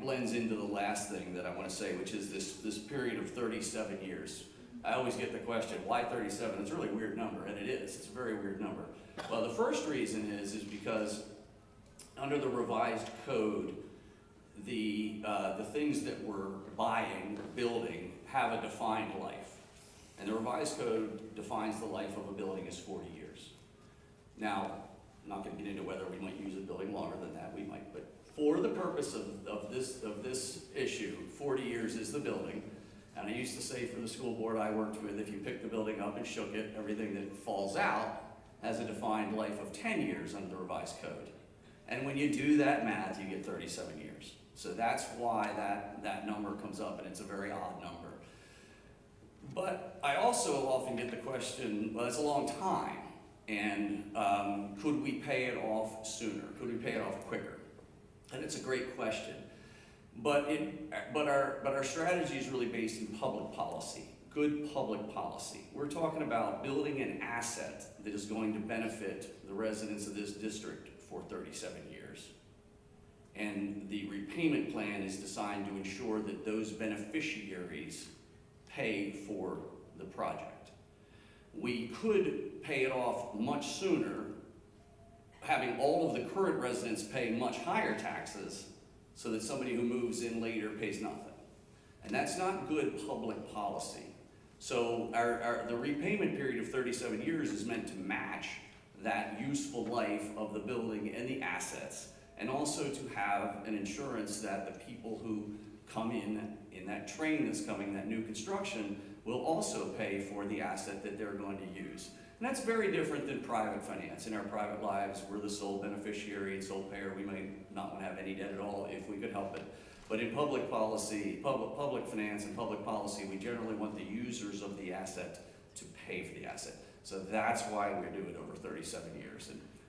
blends into the last thing that I want to say, which is this period of 37 years. I always get the question, why 37? It's a really weird number, and it is. It's a very weird number. Well, the first reason is because under the revised code, the things that we're buying, building, have a defined life. And the revised code defines the life of a building as 40 years. Now, I'm not going to get into whether we might use a building longer than that, we might, but for the purpose of this issue, 40 years is the building. And I used to say for the school board I worked with, if you pick the building up and shook it, everything that falls out has a defined life of 10 years under the revised code. And when you do that math, you get 37 years. So that's why that number comes up, and it's a very odd number. But I also often get the question, well, it's a long time, and could we pay it off sooner? Could we pay it off quicker? And it's a great question. But our strategy is really based in public policy, good public policy. We're talking about building an asset that is going to benefit the residents of this district for 37 years. And the repayment plan is designed to ensure that those beneficiaries pay for the project. We could pay it off much sooner, having all of the current residents pay much higher taxes, so that somebody who moves in later pays nothing. And that's not good public policy. So the repayment period of 37 years is meant to match that useful life of the building and the assets, and also to have an insurance that the people who come in that train that's coming, that new construction, will also pay for the asset that they're going to use. And that's very different than private finance. In our private lives, we're the sole beneficiary and sole payer. We might not want to have any debt at all if we could help it. But in public policy, public finance and public policy, we generally want the users of the asset to pay for the asset. So that's why we do it over 37 years. And